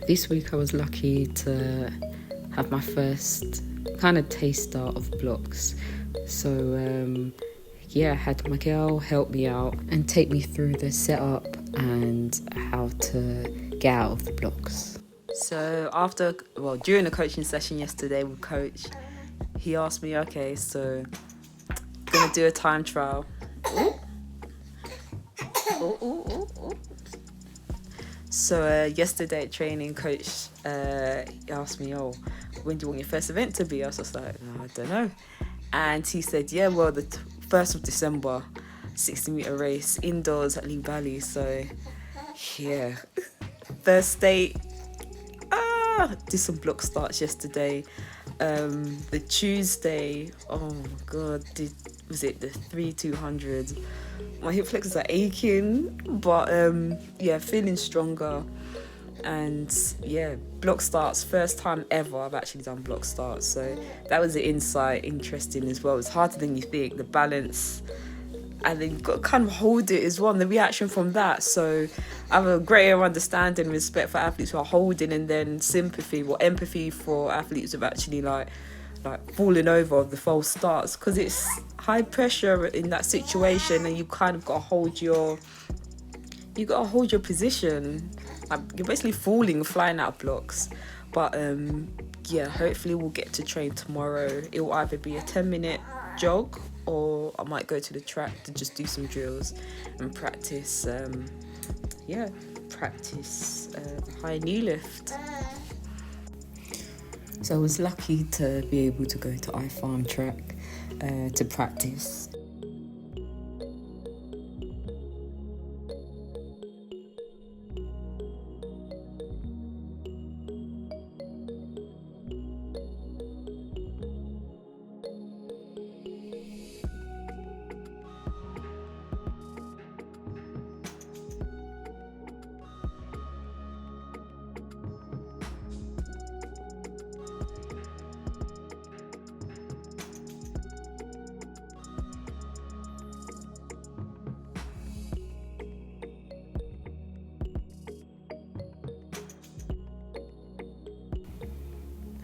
This week I was lucky to have my first kind of taster of blocks. So I had my girl help me out and take me through the setup and how to get out of the blocks. So during the coaching session yesterday with Coach, he asked me, okay, so gonna do a time trial. So yesterday at training, Coach asked me, when do you want your first event to be? I was just like, I don't know. And he said, the 1st of December, 60-metre race, indoors at Lee Valley. So, first date, did some block starts yesterday. The Tuesday, oh my God, was it the 3-200? My hip flexors are aching, but feeling stronger. And block starts, first time ever I've actually done block starts. So that was the insight, interesting as well. It's harder than you think, the balance, and then you've got to kind of hold it as well, and the reaction from that. So I have a greater understanding, respect for athletes who are holding, and then empathy for athletes who have actually like falling over the false starts, because it's high pressure in that situation, and you kind of got to hold your position. Like, you're basically flying out of blocks. But hopefully we'll get to train tomorrow. It will either be a 10-minute jog, or I might go to the track to just do some drills and practice high knee lift. So I was lucky to be able to go to iFarm track to practice.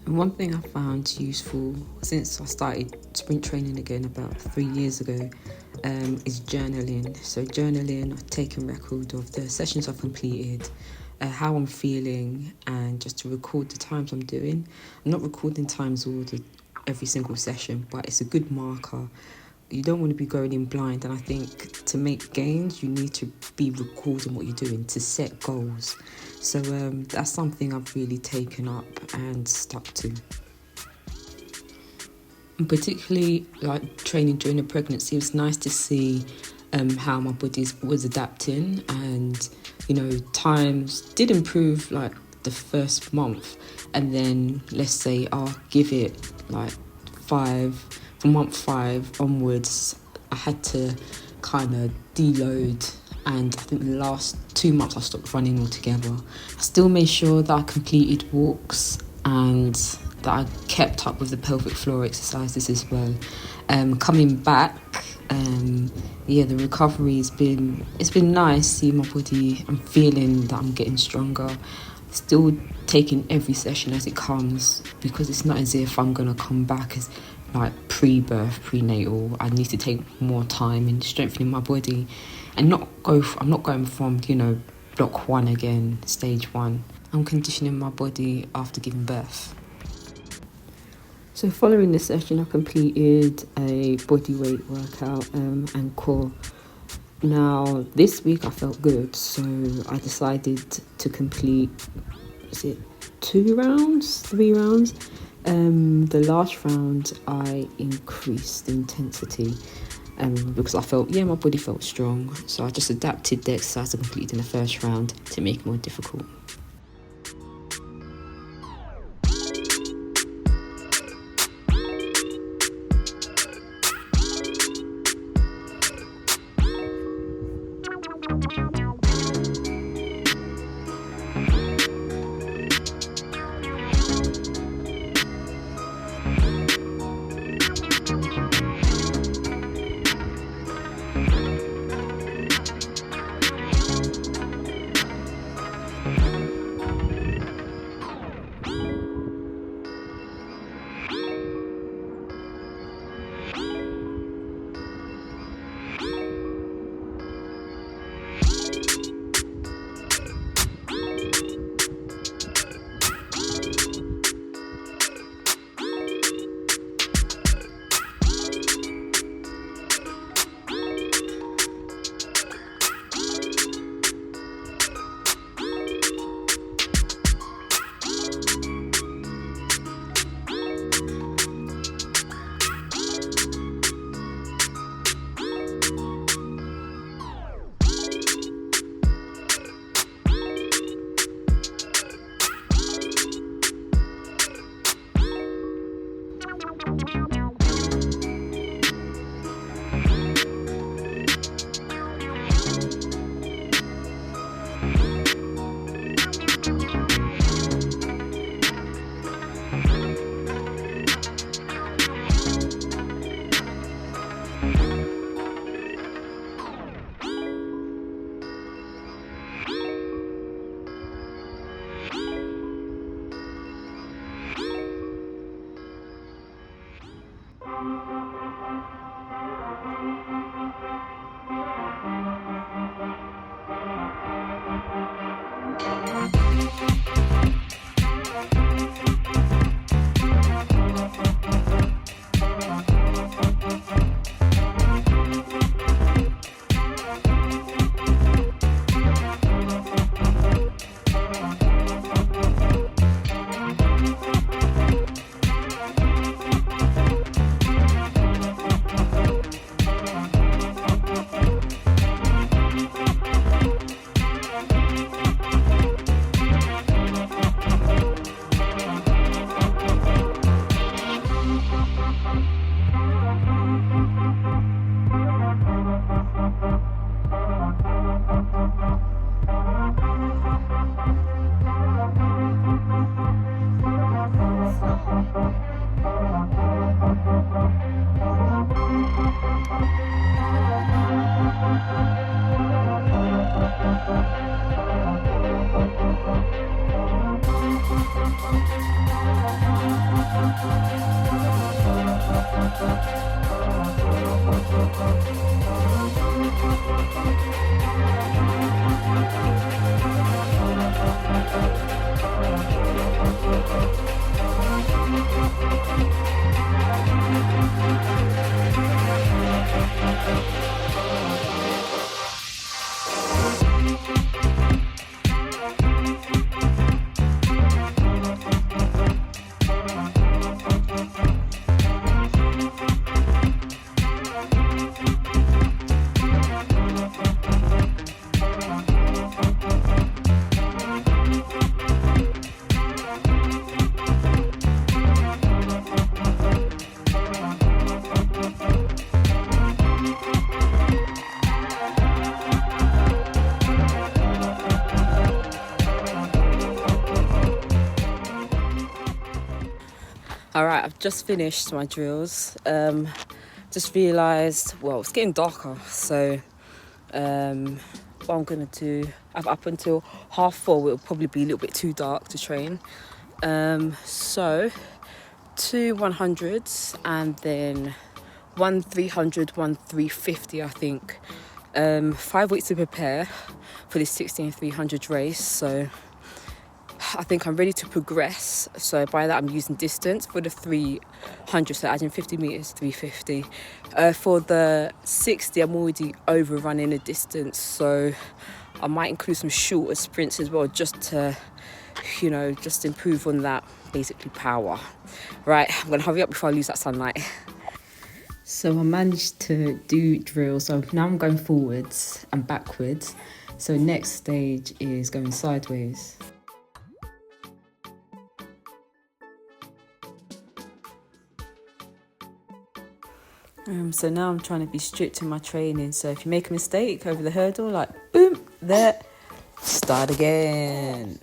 And one thing I found useful since I started sprint training again about 3 years ago is journaling. So journaling, I've taken record of the sessions I've completed, how I'm feeling, and just to record the times I'm doing. I'm not recording times every single session, but it's a good marker. You don't want to be going in blind, and I think to make gains, you need to be recording what you're doing to set goals. So that's something I've really taken up and stuck to. And particularly like training during the pregnancy, it was nice to see how my body was adapting, and times did improve like the first month, and then let's say I'll give it like 5. From month 5 onwards, I had to kind of deload, and I think the last 2 months I stopped running altogether. I still made sure that I completed walks and that I kept up with the pelvic floor exercises as well. Coming back, the recovery it's been nice seeing my body. I'm feeling that I'm getting stronger. Still taking every session as it comes, because it's not as if I'm gonna come back as like pre-birth, prenatal. I need to take more time in strengthening my body and I'm not going from block 1 again, stage 1. I'm conditioning my body after giving birth. So following this session, I completed a body weight workout and core. Now this week I felt good, so I decided to complete 3 rounds. The last round I increased the intensity because I felt my body felt strong, so I just adapted the exercise I completed in the first round to make it more difficult. All right, I've just finished my drills. Just realised, well, it's getting darker, so what I'm gonna do, up until 4:30, it'll probably be a little bit too dark to train. So 2 100s and then 1 300, 1 350, I think. 5 weeks to prepare for this 16-300 race, so I think I'm ready to progress. So by that I'm using distance for the 300, so adding 50 meters, 350. For the 60, I'm already overrunning the distance, so I might include some shorter sprints as well, just to, just improve on that, basically power. Right, I'm gonna hurry up before I lose that sunlight. So I managed to do drills, so now I'm going forwards and backwards. So next stage is going sideways. So now I'm trying to be strict in my training. So if you make a mistake over the hurdle, like boom, there, start again.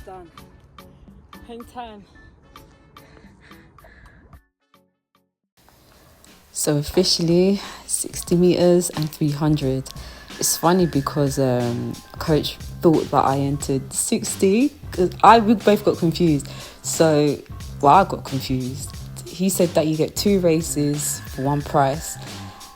Done. Hang time. So officially 60 meters and 300. It's funny because coach thought that I entered 60 because we both got confused. So, I got confused. He said that you get 2 races for 1 price.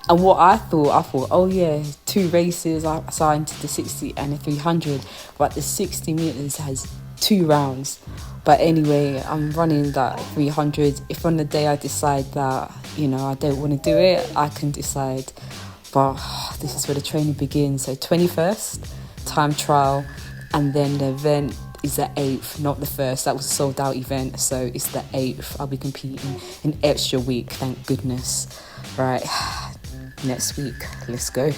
And what I thought, oh yeah, 2 races, so I entered the 60 and the 300, but the 60 meters has 2 rounds. But anyway, I'm running that 300. If on the day I decide that, I don't want to do it, I can decide. But this is where the training begins. So 21st, time trial, and then the event is the 8th, not the 1st. That was a sold out event, so it's the 8th. I'll be competing an extra week, thank goodness. Right, next week, let's go.